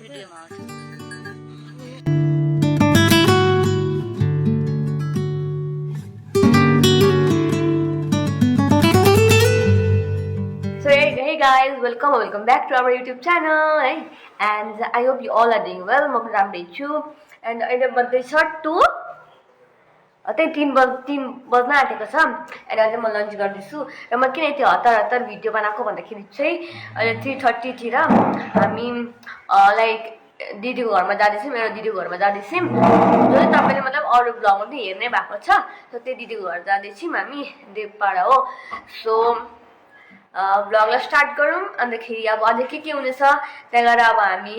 भिडियोमा आउँछ। So hey guys, welcome back to our YouTube channel, and I hope you all are doing well. म राम्रै छु and अहिले बज्दैछ 2 त्यही 3 बज्न आँटेको छ and अहिले म लन्च गर्दैछु र म किन यति हतार भिडियो बनाएको भन्दाखेरि चाहिँ अहिले 3:30 तिर हामी लाइक दिदीको घरमा जाँदैछौँ, मेरो दिदीको घरमा जाँदैछौँ जो तपाईले मतलब अरू ब्लगमा पनि हेर्नै भएको छ। सो त्यही दिदीको घर जाँदैछौँ हामी, देवपाडा हो। सो ब्लगलाई स्टार्ट गरौँ। अन्तखेरि अब अझै के हुनेछ त्यहाँ गएर अब हामी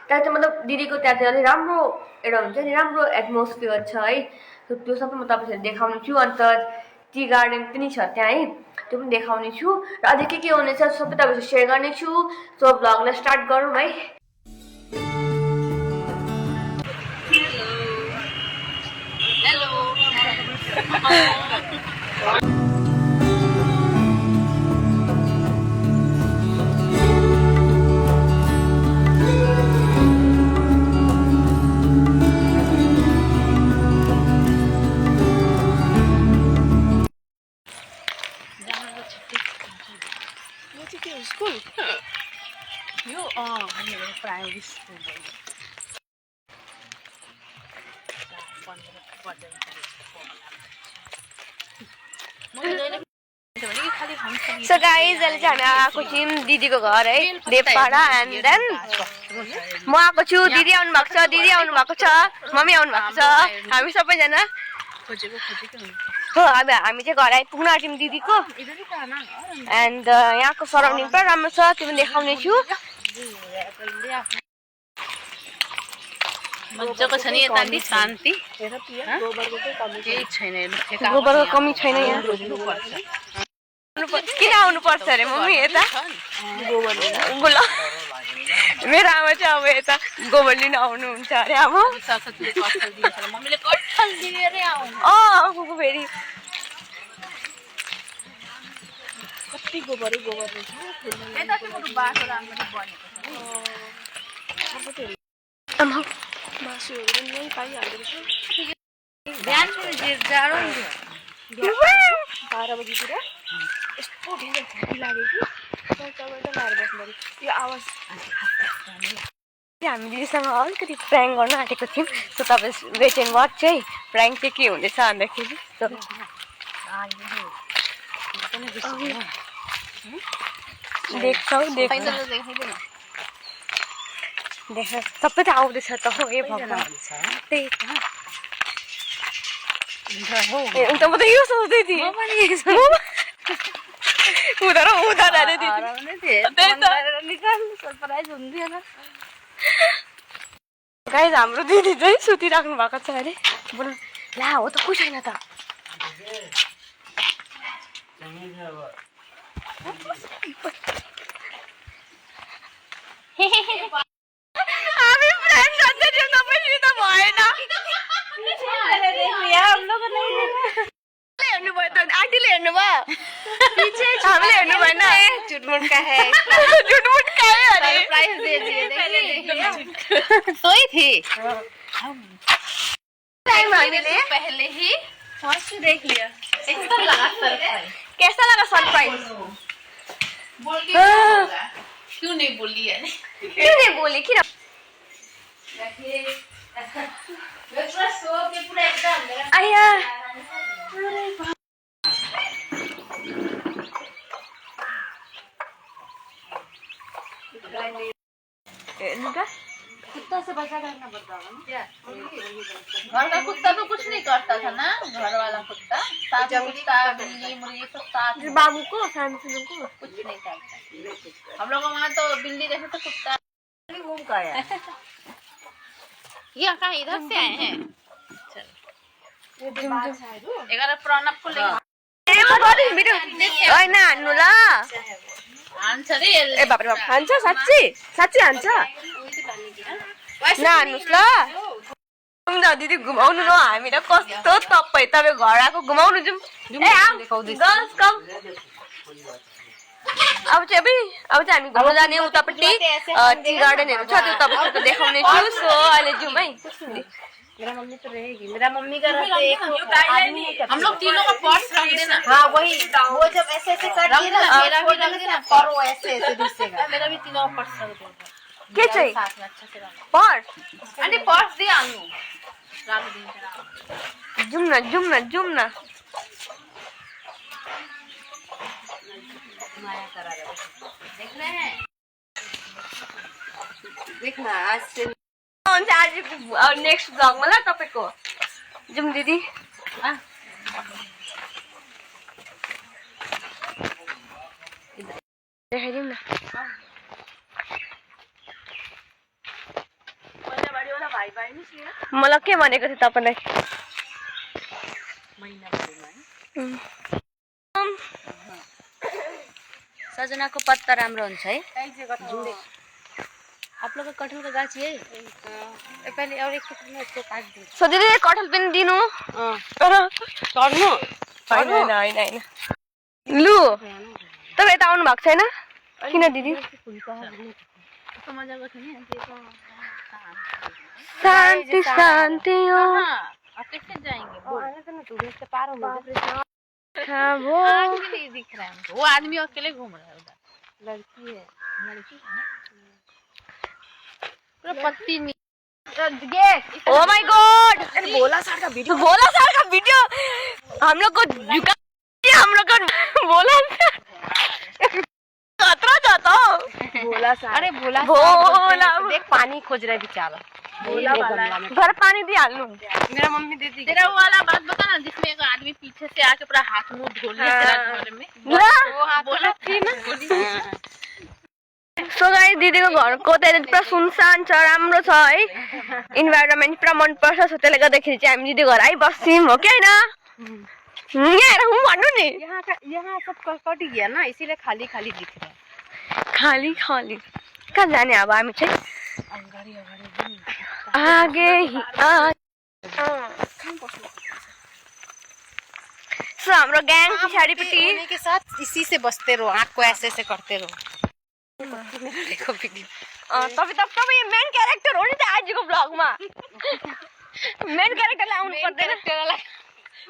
त्यहाँ चाहिँ मतलब दिदीको त्यहाँ चाहिँ अलिक राम्रो एउटा हुन्छ नि, राम्रो एटमोस्फियर छ है। त्यो सबै म तपाईँलाई देखाउने छु। अन्त टी गार्डन पनि छ त्यहाँ है, त्यो पनि देखाउने छु र अझै के हुनेछ सबै तपाईँसँग सेयर गर्ने छु। सो ब्लगलाई स्टार्ट गरौँ है। स्कुल यो हामीहरू प्राइमेरी स्कुल सो गाइज अहिले चाहिँ हामी आएको छौँ दिदीको घर है, देवपाडा। एन्ड देन म आएको छु, दिदी आउनु भएको छ, दिदी आउनु भएको छ, मम्मी आउनु भएको छ, हामी सबैजना हो। अब हामी चाहिँ घर आइपुग्न आँट्यौँ दिदीको। एन्ड यहाँको सराउन्डिङ पुरा राम्रो छ, त्यो पनि देखाउने छु। मजाको छ नि यता नि शान्ति, केही छैन, गोबरको कमी छैन यहाँ। किन आउनु पर्छ अरे मम्मी यता गोबर? मेरो आमा चाहिँ अब यता गोबर लिन आउनुहुन्छ अरे अब। मम्मीले कठल दिएर आउनु फेरि कति गोबर रहेछ। यता चाहिँ बरु बाटो राम्ररी बनेको छ। मासुहरू पनि यहीँ पाइहाल्दो रहेछ। बिहान जाडो 12 बजीतिर यस्तो ढिलो खोकी लाग्यो कि चौचौबाट लाएर बस्दाखेरि यो आवाज। हामी दिदीसँग अलिकति प्राङ्क गर्न आँटेको थियौँ। सो तपाईँ वेट एन्ड वाच चाहिँ प्राङ्क चाहिँ के हुँदैछ भन्दाखेरि देख्छौ देख सबै त आउँदैछ त हो। ए भगवान् त्यही त अन्त म त यो सोच्दै थिएँ गाइज हाम्रो दिदी चाहिँ सुतिराख्नु भएको छ अरे। बोल ला हो त को छैन त? हामी फ्रेन्ड सधैँ त्यो तपाईँ त भएन। हेर्नुभयो त आन्टीले हेर्नुभयो, हामीले हेर्नु भएन। झुटमुट का है अरे प्राइस दे दिए सोई थी टाइम हामीले पहले ही फर्स्ट देख लिया। कैसा लगा सरप्राइज? कैसा लगा सरप्राइज? बोल के क्या होगा? क्यों नहीं बोली है? क्यों नहीं बोली? किन आया कुत्ता से बचा करना पड़ता होगा ना क्या? घर का कुत्ता तो कुछ नहीं करता था ना, घर वाला कुत्ता कुत्ता बिल्ली मुर्गी सब साथ में। बाबू को सैमसंग को कुछ नहीं करता। हम लोग वहाँ तो बिल्ली देखे तो कुत्ता घूम का आया। ये कहाँ इधर से आए हैं? चलो प्रणव को लेके होइन हान्नु ल। हान्छ रे ए बाबरे बाब, हान्छ साँच्ची हान्छ। नहान्नुहोस् ल। दिदी घुमाउनु न हामीलाई। कस्तो तपाईँ घर आएको घुमाउनु जाउँ। ए गर्ल्स कम अब चाहिँ हामी घुम्न जाने उतापट्टि टी गार्डनहरू छ त्यो तपाईँको देखाउने छु सो अहिले जाउँ है मेरा मम्मी तो रहेगी मेरा मम्मी का रहते एक हम लोग तीनों का पर्स रख देना हाँ वही वो जब ऐसे ऐसे कर दिए ना मेरा भी रख देना पर वो ऐसे ऐसे दिसेगा मेरा भी तीनों का पर्स रख देना के चाहिँ साथ में अच्छा से रहना पर्स आंटी पर्स दे आलू रात दिन जाउँ न माया करा रहे देख रहे हैं देखना आज से हुन्छ आज नेक्स्ट भ्लगमा ल तपाईको जाउँ दिदी देखाइदिउँ न मलाई के भनेको थियो तपाईँलाई सजना को पत्ता राम्रो हुन्छ है आप लोग का कटहल का गाछ है पहले और एक टुकड़ा इसको काट दो सो दिदी कटहल पनि दिनु तोड्नु होइन लु तपाईँ यता आउनु भएको छैन किन दिदी तो मजा को नहीं आंटी तो शान्ति शान्ति हो आप कैसे जाएंगे बोल आने तो ना तू से पार हो मुझे वो आगे भी नहीं दिख रहा है हमको वो आदमी अकेले घूम रहा है उधर लड़की है लड़की है ना पूरा पत्ती नहीं गेट ओ माय गॉड बोला सर का वीडियो भोला सर का वीडियो हम लोग को झुका हम लोग को बोला खतरा जाता बोला सर अरे बोला भोला देख पानी खोज रहा है बेचारा भोला वाला घर पानी दिहाल्नु मेरा मम्मी देती तेरा वो वाला बात बता ना जिसमें एक आदमी पीछे से आके पूरा हाथ मुंह धो लिया तेरा घर में ल वो बोला थी ना सो गाइस दिदीको घरको त्यहाँ पुरा सुनसान छ राम्रो छ है इन्भाइरोमेन्ट पुरा मनपर्छ सो त्यसले गर्दाखेरि चाहिँ हामी दिदी घर आइबस्छौँ हो कि होइन यहाँ हुँ भन्नु नि यहाँ सब कट गया ना इसीलिए खाली खाली दिख रहा है खाली खाली कहाँ जाने अब हामी चाहिँ आगे ही सो हाम्रो ग्याङ पछाडिपट्टि होने के साथ इसी से बसते रहो आँख को ऐसे ऐसे करते रहो देखो वीडियो तपाईँ मेन क्यारेक्टर हो नि त आजको ब्लगमा मेन क्यारेक्टरलाई आउनु पर्दैन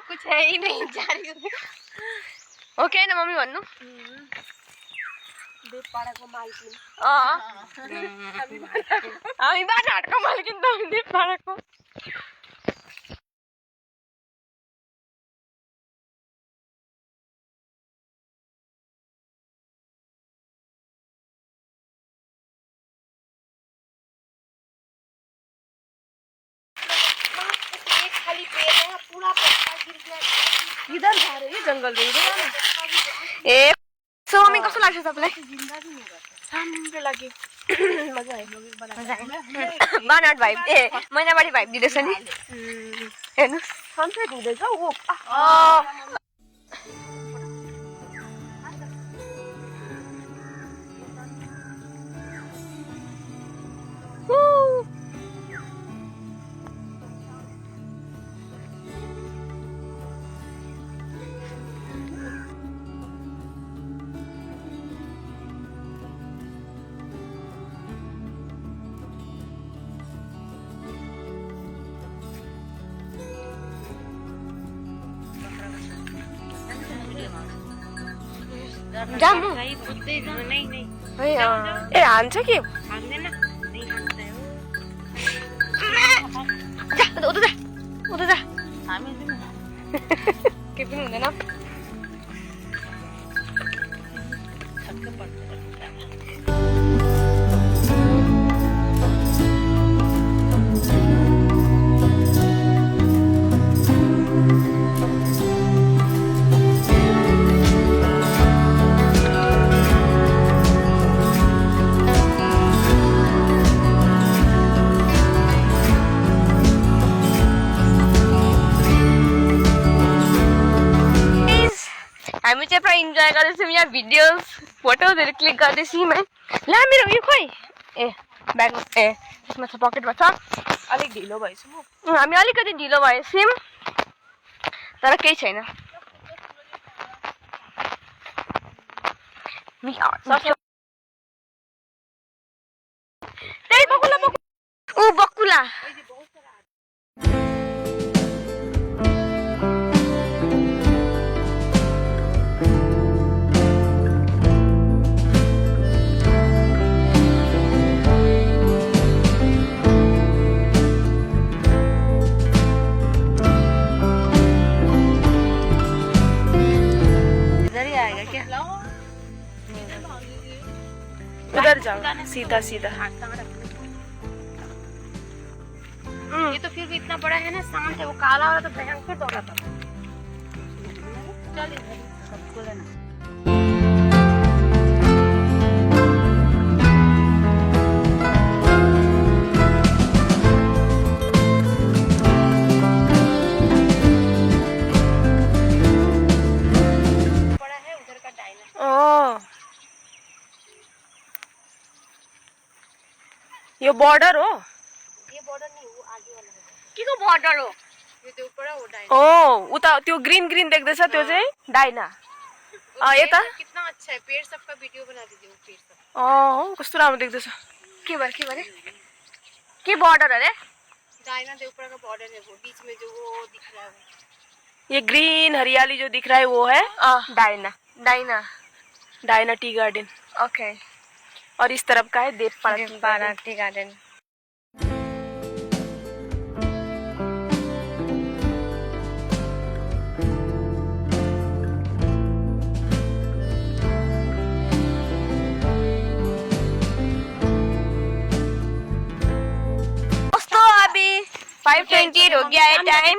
कुछ है ही नहीं जारी हो कि होइन मम्मी भन्नु बेपाडाको मालकिन हामी बाटाहरूको मालकिन त देवपाडाको खाली पेड़ है पूरा पत्ता गिर गया इधर जा रहे हैं जंगल में इधर ए सो मम्मी कस्तो लाग्छ तपाईलाई जिंदा भी नहीं रहता राम्रो लाग्यो मजा आयो बानाट भाइब ए मैनाबारी भाइब दिँदैछ नि हेर्नु सनसेट हुँदैछ ऊ जामु भाई बुद्धे नहीं नहीं ए हान्छ कि हान्दैन नहीं हान्दै हो जा उता जा हामी के पनि हुँदैन छक्क पर्छ हामी चाहिँ पुरा इन्जोय गर्दैछौँ यहाँ भिडियोज फोटोजहरू क्लिक गर्दैछौँ है ला मेरो यो खोइ ए ब्याग ए त्यसमा छ पकेटमा छ अलिक ढिलो भएछु म हामी अलिकति ढिलो भएछौँ तर केही छैन त्यही बकुला ऊ बकुला उधर जाओ सीधा सीधा। ये तो फिर भी इतना बड़ा है ना, शांत है। वो काला वाला तो भयंकर दौड़ा था। चल सबको लेना। बड़ा है उधर का डायनासोर। ओह, ये बॉर्डर हो? ये बॉर्डर नहीं, वो आगे वाला है। के को बॉर्डर हो? यो त्यो ऊपर हो डाइना। ओ, उता त्यो ग्रीन ग्रीन देख्दैछ त्यो चाहिँ डाइना। ये त कितना अच्छा है। पेड़ सबका वीडियो बना दीजिए। वो पेड़ सब हो कस्तो राम्रो देख्दैछ। के भने के बॉर्डर अरे? डाइना के ऊपर का बॉर्डर है, वो बीच में जो वो दिख रहा है वो। ये ग्रीन हरियाली जो दिख रहा है वो है डाइना टी गार्डन। ओके। और इस तरफ का है देवपाड़ा टी गार्डन। दोस्तों अभी 5:28 हो गया है टाइम।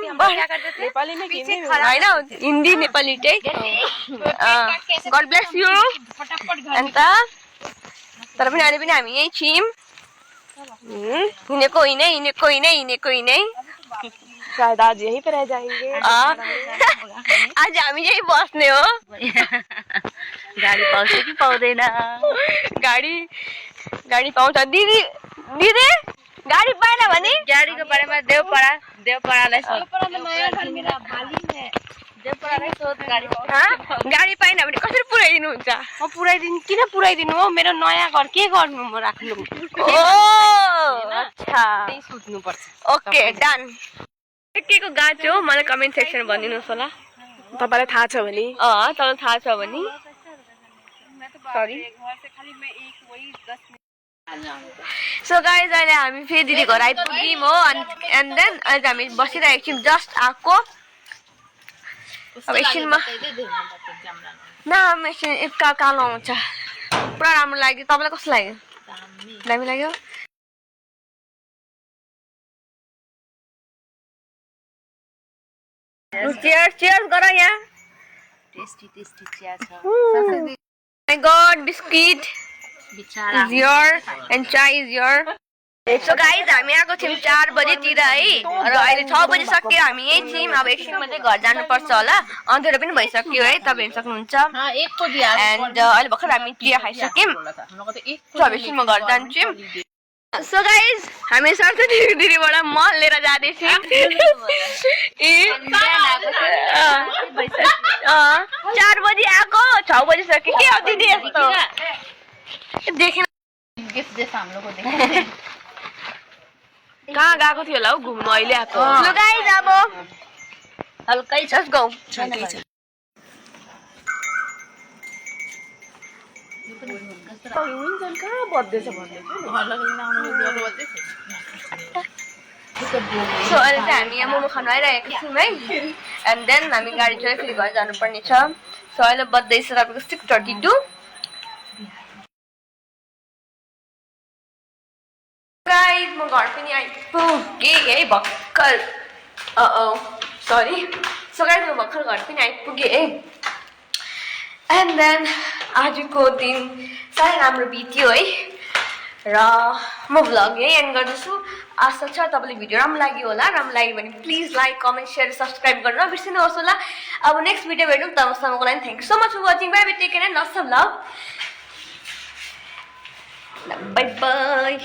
नेपाली में होइन हिन्दी नेपाली चाहिँ गॉड ब्लेस यू। अन्त तर पनि अहिले पनि हामी यही छौँ। हिँडेको हिँडै शायद आज यहीं पे रह जाएंगे। आज हामी यही बस्ने हो। गाडी पाउँछ कि पाउँदैन? गाडी पाउँछ। दिदी गाडी पाएन भने गाडीको बारेमा देवपाडालाई सोध। गाडी पाएन भने कसरी पुऱ्याइदिनुहुन्छ? म पुऱ्याइदिनु। किन पुऱ्याइदिनु हो? मेरो नयाँ घर के गर्नु म राख्नु? अच्छा त्यही सोच्नु पर्छ। Okay done. के को गाछ हो मलाई कमेन्ट सेक्सन भनिदिनुहोस् होला। तपाईलाई थाहा छ भने। तपाईलाई थाहा छ भने सरी। सो गाइज अहिले हामी फेरि दिदी घर आइपुग्यौँ हो। एन्ड देन अहिले हामी बसिरहेको छौँ। जस्ट आएको अब एकछिनमा न एकछिन कालो आउँछ। पुरा राम्रो लाग्यो। तपाईँलाई कस्तो लाग्यो? दामी लाग्यो। चेयर्स गर यहाँ। टेस्टी चिया छ। My God biscuit is your and chai is your। So guys हामी आएको थियौँ 4 बजेतिर है र अहिले 6 बजे सक्यो। हामी यही छौँ। अब एकछिनमा चाहिँ घर जानुपर्छ होला। अँध्यारो पनि भइसक्यो है। तपाईँ सक्नुहुन्छ। एन्ड अहिले भर्खर हामी चिया खाइसक्यौँ। अब एकछिनमा घर जान्छौँ। सो गाइज हामी सरस्वती दिदीबाट मल लिएर जाँदैछौँ। 4 बजी आएको 6 बजी सक्यो। के हो दिदी यस्तो देखेन? गिफ्ट जैसा हम लोग को देखा। कहाँ गएको थियो होला हौ घुम्नु? अहिले आएको। सो गाइज अब हल्कै लेट्स गो। कहाँ बज्दैछ भन्दैछु। सो अहिले चाहिँ हामी यहाँ मोमो खानु आइरहेको छौँ है। एन्ड देन हामी गाडी चढेर फेरि घर जानुपर्ने छ। सो अहिले बज्दैछ तपाईँको 6:32। गाइज म घर पनि आइपुगेँ है भर्खर। सरी। सो गाइज म भर्खर घर पनि आइपुगेँ है। एन्ड देन आजको दिन साह्रै राम्रो बित्यो है। र म भ्लग यही एन्ड गर्दैछु। आशा छ तपाईँले भिडियो राम्रो लाग्यो होला। राम्रो लाग्यो भने please like comment share subscribe गर्न नबिर्सिनुहोस् होला। अब नेक्स्ट भिडियो हेर्नु तबसम्मको लागि thank you so much for watching. Bye bye take care and lots of love. Bye by.